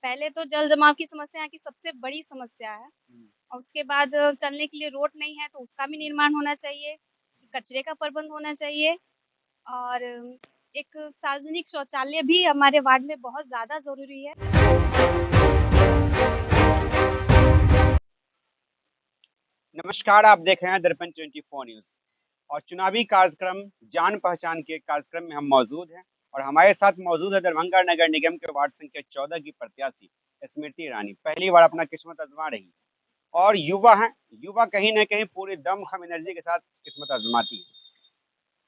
पहले तो जल जमाव की समस्या यहाँ की सबसे बड़ी समस्या है हुँ। और उसके बाद चलने के लिए रोड नहीं है तो उसका भी निर्माण होना चाहिए, कचरे का प्रबंध होना चाहिए और एक सार्वजनिक शौचालय भी हमारे वार्ड में बहुत ज़्यादा ज़रूरी है। नमस्कार, आप देख रहे हैं दर्पण 24 न्यूज़ और चुनावी कार्यक्रम जान-पहचान के कार्यक्रम में हम मौजूद हैं और हमारे साथ मौजूद है दरभंगा नगर निगम के वार्ड संख्या 14 की प्रत्याशी स्मृति ईरानी। पहली बार अपना किस्मत आज़मा रही और युवा हैं, युवा कहीं न कहीं पूरे दमख़म एनर्जी के साथ किस्मत आज़माती है।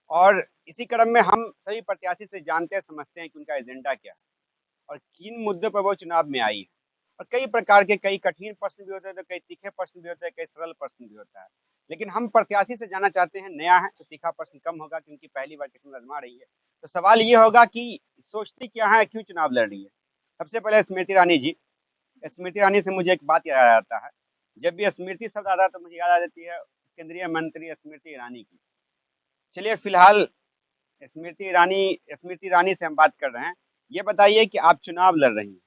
और इसी क्रम में हम सभी प्रत्याशी से जानते हैं, समझते हैं कि उनका एजेंडा क्या है और किन मुद्दों पर वो चुनाव में आई है। और कई प्रकार के कई कठिन प्रश्न भी होते हैं, तो कई तीखे प्रश्न भी होते हैं, कई सरल प्रश्न भी होता है। लेकिन हम प्रत्याशी से जानना चाहते हैं, नया है तो तीखा प्रश्न कम होगा क्योंकि पहली बार किस्मत आज़मा रही है। तो सवाल ये होगा कि सोचती क्या है, क्यों चुनाव लड़ रही है? सबसे पहले स्मृति ईरानी जी, स्मृति ईरानी से मुझे एक बात याद आ जाता है। जब भी स्मृति शब्द आता है तो मुझे याद आ जाती है केंद्रीय मंत्री स्मृति ईरानी की। चलिए फिलहाल स्मृति ईरानी से हम बात कर रहे हैं। ये बताइए कि आप चुनाव लड़ रही हैं,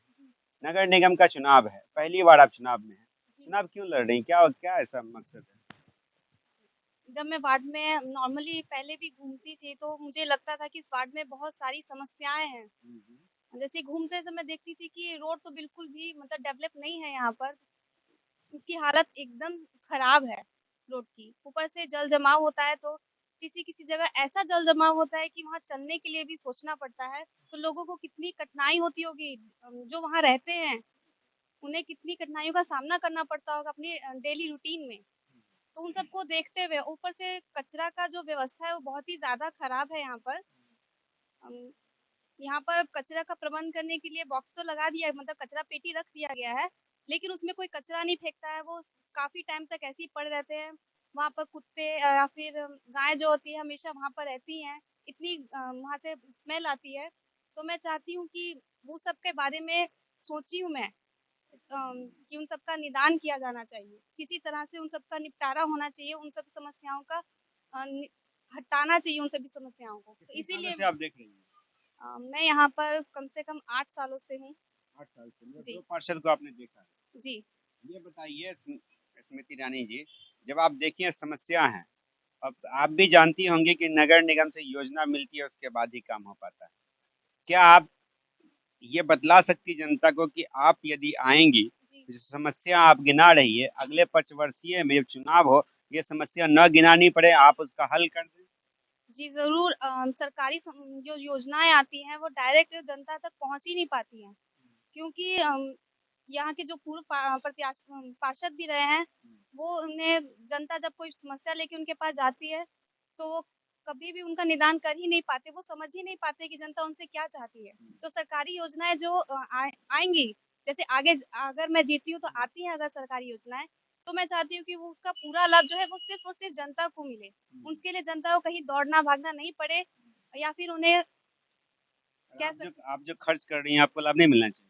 नगर निगम का चुनाव है, पहली बार आप चुनाव में हैं। जी। चुनाव क्यों लड़ रही हैं? क्या क्या ऐसा मकसद है? जब मैं वार्ड में नॉर्मली पहले भी घूमती थी तो मुझे लगता था कि इस वार्ड में बहुत सारी समस्याएँ हैं। हुँ, हुँ। जैसे घूमते समय देखती थी कि रोड तो बिल्कुल भी मतलब डेवलप नहीं है यहाँ पर, उसकी हालत एकदम खराब है रोड की। ऊपर से जल जमाव होता है तो किसी-किसी जगह ऐसा जल जमाव होता है कि वहाँ चलने के लिए भी सोचना पड़ता है, तो लोगों को कितनी कठिनाई होती होगी जो वहाँ रहते हैं, उन्हें कितनी कठिनाइयों का सामना करना पड़ता होगा अपनी डेली रूटीन में। तो उन सबको देखते हुए ऊपर से कचरा का जो व्यवस्था है वो बहुत ही ज़्यादा खराब है यहाँ पर। अम, यहाँ पर कचरा का प्रबंध करने के लिए बॉक्स तो लगा दिया है मतलब कचरा पेटी रख दिया गया है, लेकिन उसमें कोई कचरा नहीं फेंकता है, वो काफ़ी टाइम तक ऐसे ही पड़े रहते हैं। वहाँ पर कुत्ते या फिर गाय जो होती है हमेशा वहाँ पर रहती हैं, इतनी वहाँ से स्मेल आती है। तो मैं चाहती हूँ कि वो सब के बारे में सोची हूँ मैं कि उन सब का निदान किया जाना चाहिए। किसी तरह से उन सब का निपटारा होना चाहिए, उन सब समस्याओं का नि हटाना चाहिए उन सभी समस्याओं को। तो कितने सालों इसीलिए से आप देख रही हैं? मैं यहाँ पर कम से कम 8 सालों से हूँ। 8 साल से, मतलब 2 जी, पार्षद को आपने देखा है। जी, ये बताइए स्मृति ईरानी जी, जब आप देखिए समस्या है, अब आप भी जानती होंगी कि नगर निगम से योजना मिलती है, उसके बाद ही काम हो पाता है। क्या आप ये बतला सकती जनता को कि आप यदि आएँगी, जी। जो समस्या आप गिना रही है, अगले पंचवर्षीय में जब चुनाव हो, ये समस्या ना गिनानी पड़े, आप उसका हल कर दें? जी, ज़रूर सरकारी जो योजनाएँ आती हैं वो डायरेक्ट जनता तक पहुँच ही नहीं पाती हैं। क्योंकि यहाँ के जो पूर्व पार्षद भी रहे हैं, वो उन्हें जनता जब कोई समस्या लेके उनके पास जाती है, तो वो कभी भी उनका निदान कर ही नहीं पाते, वो समझ ही नहीं पाते कि जनता उनसे क्या चाहती है। तो सरकारी योजनाएँ जो आएँगी, जैसे आगे अगर मैं जीती हूँ तो आती हैं अगर सरकारी योजनाएँ, तो मैं चाहती हूँ कि वो उसका पूरा लाभ जो है वो सिर्फ़ और सिर्फ़ जनता को मिले। उनके लिए जनता को कहीं दौड़ना-भागना नहीं पड़े या फिर उन्हें और कह सक आप जो खर्च कर रही हैं, आपको लाभ नहीं मिलना चाहिए?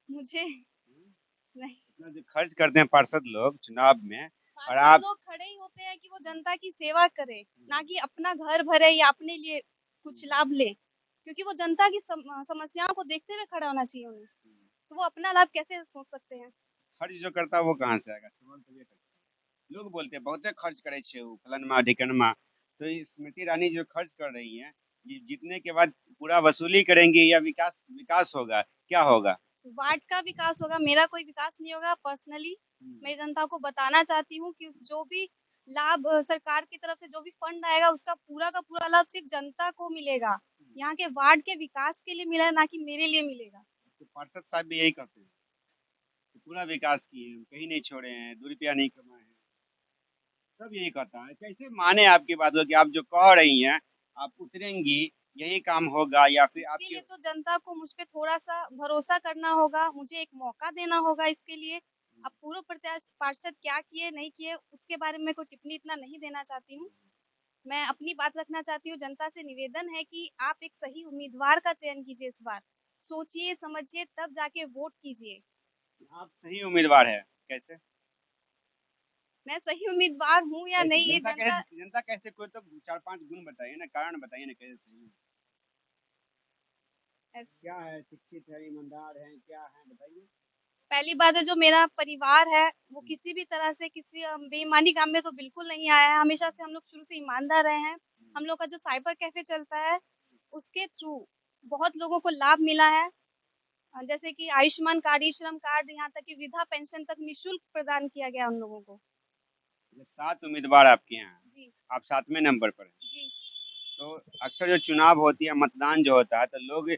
मुझे हुँ, नहीं। इतना जो खर्च करते हैं पार्षद लोग चुनाव में और पार्षद आप लोग खड़े ही होते हैं कि वो जनता की सेवा करे, ना कि अपना घर भरे या अपने लिए कुछ लाभ ले। क्योंकि वो जनता की समस्याओं को देखते हुए खड़ा होना चाहिए उन्हें। तो वो अपना लाभ कैसे सोच सकते हैं? खर्च जो करता है वो कहाँ से आएगा? सवाल तो ये करते हैं। लोग बोलते हैं बहुते खर्च करे छे उ फलनमा ढिकनमा, तो ये स्मृति ईरानी जो खर्च कर रही हैं, ये जीतने के बाद पूरा वसूली करेंगी या विकास विकास होगा, क्या होगा? वार्ड का विकास होगा, मेरा कोई विकास नहीं होगा पर्सनली। हुँ, मैं जनता को बताना चाहती हूँ कि जो भी लाभ सरकार की तरफ से जो भी फंड आएगा उसका पूरा का पूरा लाभ सिर्फ़ जनता को मिलेगा। हुँ। यहाँ के वार्ड के विकास के लिए मिला है, ना कि मेरे लिए मिलेगा। तो पार्षद साहब भी यही कहते हैं कि पूरा विकास किए हैं, कहीं नहीं छोड़े हैं, ₹2 नहीं कमाए हैं, सब यही कहता है। कैसे माने आपकी बातों की आप जो कह रही हैं, आप उतरेंगी, यही काम होगा या फिर इसके आपके लिए तो जनता को मुझ पे थोड़ा-सा भरोसा करना होगा, मुझे एक मौका देना होगा इसके लिए। अब पूर्व पार्षद क्या किए, नहीं किए, उसके बारे में कोई टिप्पणी इतना नहीं देना चाहती हूँ। मैं अपनी बात रखना चाहती हूँ, जनता से निवेदन है कि आप एक सही उम्मीदवार का चयन कीजिए इस बार। सोचिए, समझिए तब जाके वोट कीजिए। आप सही उम्मीदवार हैं, कैसे? मैं सही उम्मीदवार हूँ या कैसे? नहीं ये जनता जनता कैसे कोई तो 4-5 गुण बताइए ना, कारण बताइए ना कैसे सही है? क्या है, शिक्षित है, ईमानदार है, क्या है बताइए। पहली बात है जो मेरा परिवार है वो किसी भी तरह से किसी बेईमानी काम में तो बिल्कुल नहीं आया है। हमेशा से हम लोग शुरू से ईमानदार रहे हैं। हम लोग का जो साइबर कैफ़े चलता है उसके थ्रू बहुत लोगों को लाभ मिला है। जैसे कि आयुष्मान कार्ड, ई-श्रम कार्ड, यहाँ तक कि वृद्धा पेंशन तक निःशुल्क प्रदान किया गया उन लोगों को। ये 7 उम्मीदवार आपके यहाँ हैं, जी, आप 7वें नंबर पर हैं। जी, तो अक्सर जो चुनाव होती है, मतदान जो होता है, तो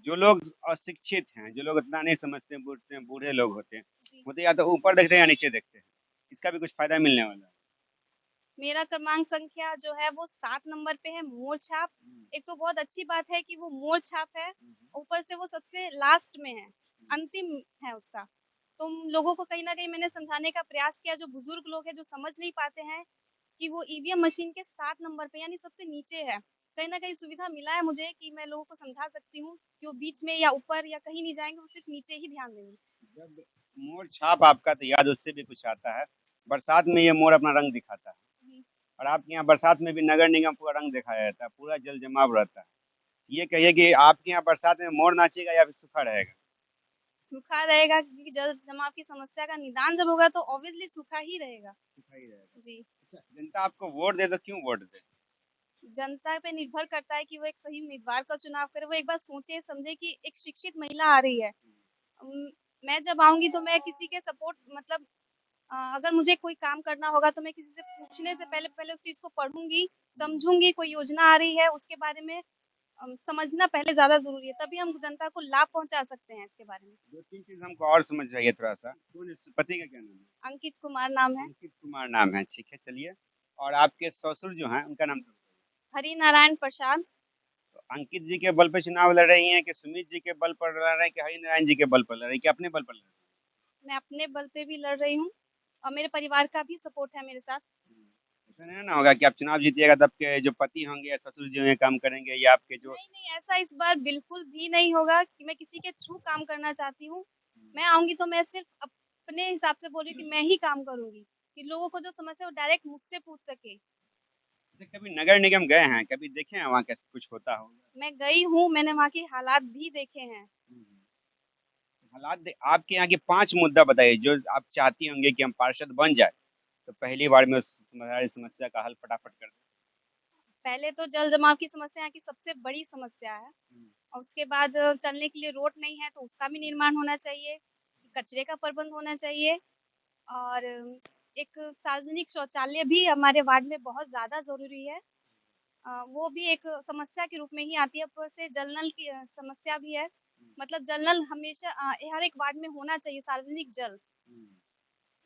जो लोग अशिक्षित हैं, जो लोग इतना नहीं समझते, बूझते हैं, बूढ़े लोग होते हैं, जी। वो तो या तो ऊपर देखते हैं या नीचे देखते हैं। इसका भी कुछ फ़ायदा मिलने वाला है। मेरा क्रमांक संख्या जो है वो 7 नंबर पे है, मोड़ छाप। हुँ, एक तो बहुत अच्छी बात है कि वो मोड़ छाप है, हुँ, हुँ, ऊपर से वो सबसे लास्ट में है, हुँ। अंतिम है उसका। तो लोगों को कहीं न कहीं मैंने समझाने का प्रयास किया, जो बुज़ुर्ग लोग हैं, जो समझ नहीं पाते हैं कि वो ईवीएम मशीन के 7 नंबर पे यानी सबसे नीचे है। कहीं न कहीं सुविधा मिला है मुझे कि मैं लोगों को समझा सकती हूँ कि वो बीच में या ऊपर या कहीं नहीं जाएँगे, वो सिर्फ़ नीचे ही ध्यान देंगे। जब मोर छाप आपका तो याद उससे भी कुछ आता है। बरसात में ये मोर अपना रंग दिखाता है जी। और आपके यहाँ बरसात में भी नगर निगम पूरा रंग दिखाया जाता है, पूरा जल जमाव रहता है। ये कहिए कि आपके यहाँ बरसात में मोर नाचेगा या फिर सूखा रहेगा? सूखा रहेगा क्योंकि जल जमाव की समस्या का निदान जब होगा तो ऑब्वियसली सूखा ही रहेगा। सूखा ही रहेगा। जी। अच्छा, जनता आपको वोट दे तो क्यों वोट दे? जनता पे निर्भर करता है कि वो एक सही उम्मीदवार का चुनाव करे। वो एक बार सोचे समझे कि एक शिक्षित महिला आ रही है। उम, मैं जब आऊँगी तो मैं किसी के सपोर्ट मतलब अगर मुझे कोई काम करना होगा तो मैं किसी से पूछने से पहले पहले उस चीज़ को पढ़ूँगी, हुँ। समझूँगी, कोई योजना आ रही है उसके बारे में समझना पहले ज़्यादा ज़रूरी है, तभी हम जनता को लाभ पहुँचा सकते हैं इसके बारे में। 2-3 चीज़ हमको और समझ आइए थोड़ा-सा। कौन है पति का क्या नाम है? अंकित कुमार नाम है, अंकित कुमार नाम है, ठीक है चलिए। और आपके ससुर जो हैं, उनका नाम तो बताइए? हरिनारायण प्रसाद। तो अंकित जी के बल पे चुनाव लड़ रही हैं कि सुमित जी के बल पर लड़ रहे हैं कि हरिनारायण जी के बल पर लड़ रही हैं कि अपने बल पर लड़ रही हैं? मैं अपने बल पे भी लड़ रही हूँ और मेरे परिवार का भी सपोर्ट है मेरे साथ। ऐसा नहीं ना होगा कि आप चुनाव जीतिएगा तब के जो पति होंगे या ससुर जी होंगे काम करेंगे या आपके जो नहीं, नहीं ऐसा इस बार बिल्कुल भी नहीं होगा कि मैं किसी के थ्रू काम करना चाहती हूँ। मैं आऊँगी तो मैं सिर्फ़ अपने हिसाब से बोल रही हूँ कि मैं ही काम करूँगी, कि लोगों को जो समस्या है वो डायरेक्ट मुझसे पूछ सके। अच्छा कभी नगर निगम गए हैं? कभी देखे हैं वहाँ कैसे कुछ होता होगा? मैं गई हूँ, मैंने वहाँ के हालात भी देखे हैं। हुँ, हुँ। हालात दे आपके यहाँ के 5 मुद्दा बताइए जो आप चाहती होंगी कि हम पार्षद बन जाएँ, तो पहली बार में उस हमारी समस्या का हल फटाफट कर दें। पहले तो जल जमाव की समस्या यहाँ की सबसे बड़ी समस्या है हुँ, और उसके बाद चलने के लिए रोड नहीं है तो उसका भी निर्माण होना चाहिए, कचरे का प्रबंध होना चाहिए और एक सार्वजनिक शौचालय भी हमारे वार्ड में बहुत ज़्यादा ज़रूरी है। वो भी एक समस्या के रूप में ही आती है, ऊपर से जल नल की समस्या भी है। हुँ, मतलब जल नल हमेशा हर एक वार्ड में होना चाहिए सार्वजनिक जल। हुँ।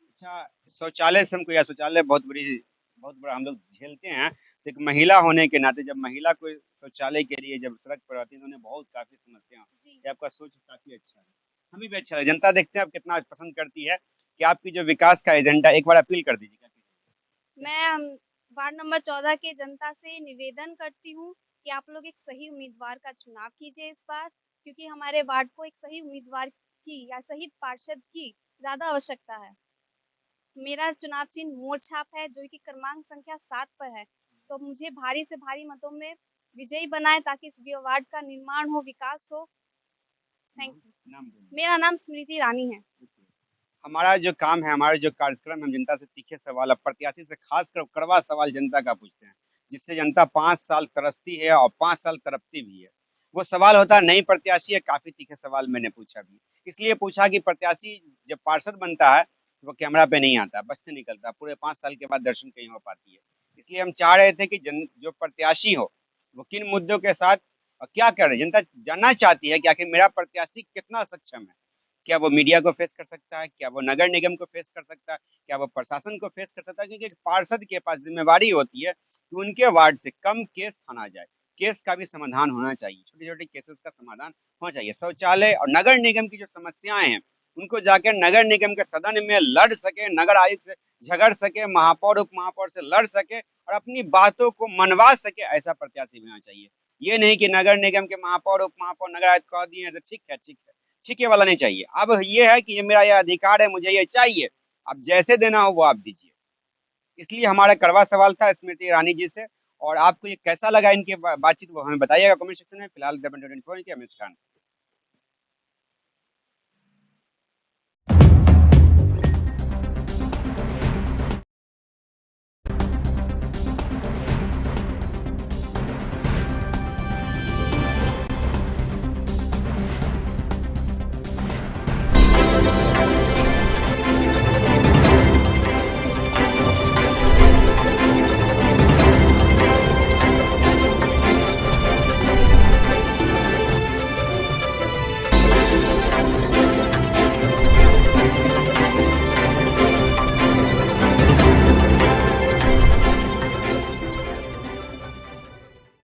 अच्छा, शौचालय से हमको या शौचालय बहुत बड़ा हम लोग झेलते हैं। तो एक महिला होने के नाते जब महिला कोई शौचालय के लिए जब सड़क पर आती है तो उन्हें बहुत काफ़ी समस्या जी। ये आपका सोच काफ़ी अच्छा है। हमें भी अच्छा है, जनता देखते हैं अब कितना पसंद करती है कि आपकी जो विकास का एजेंडा एक बार अपील कर दीजिए क्या कीजिए? मैं वार्ड नंबर 14 की जनता से निवेदन करती हूँ कि आप लोग एक सही उम्मीदवार का चुनाव कीजिए इस बार, क्योंकि हमारे वार्ड को एक सही उम्मीदवार की या सही पार्षद की ज़्यादा आवश्यकता है। मेरा चुनाव चिन्ह मोर छाप है जो कि क्रमांक संख्या 7 पर है। तो मुझे भारी से भारी मतों में विजयी बनाएँ ताकि इस वार्ड का निर्माण हो, विकास हो। थैंक नाम यू। नाम बोलिए। मेरा नाम स्मृति रानी है। देखिए, हमारा जो काम है, हमारा जो कार्यक्रम है, हम जनता से तीखे सवाल अब प्रत्याशी से खासकर कड़वा सवाल जनता का पूछते हैं, जिससे जनता 5 साल तरसती है और 5 साल तड़पती भी है। वो सवाल होता है नई प्रत्याशी है, काफ़ी तीखे सवाल मैंने पूछा भी। इसलिए पूछा कि प्रत्याशी जब पार्षद बनता है, तो वो कैमरा पे नहीं आता, बच से निकलता है, पूरे 5 साल के बाद दर्शन कहीं हो पाती है। इसलिए हम चाह रहे थे कि जो प्रत्याशी हो, वो किन मुद्दों के साथ क्या कर रहे हैं? जनता जानना चाहती है कि आखिर मेरा प्रत्याशी कितना सक्षम है। क्या वो मीडिया को फेस कर सकता है? क्या वो नगर निगम को फेस कर सकता है? क्या वो प्रशासन को फेस कर सकता है? क्योंकि एक पार्षद के पास ज़िम्मेवारी होती है कि उनके वार्ड से कम केस थाना जाए। केस का भी समाधान होना चाहिए, छोटे-छोटे केसेज़ का समाधान होना चाहिए। शौचालय और नगर निगम की जो समस्याएँ हैं, उनको जाकर नगर निगम के सदन में लड़ सके, नगर आयुक्त से झगड़ सके, महापौर, उपमहापौर से लड़ सके और अपनी बातों को मनवा सके, ऐसा प्रत्याशी होना चाहिए। ये नहीं कि नगर निगम के महापौर, उपमहापौर, नगर आयुक्त कह दिए हैं तो ठीक है, ठीक है। छीके वाला नहीं चाहिए। अब ये है कि ये मेरा ये अधिकार है, मुझे ये चाहिए। अब जैसे देना हो वो आप दीजिए। इसलिए हमारा कड़वा सवाल था स्मृति ईरानी जी से और आपको ये कैसा लगा इनके बातचीत, वो हमें बताइएगा कमेंट सेक्शन में। फिलहाल दर्पण 24 की अमित खान।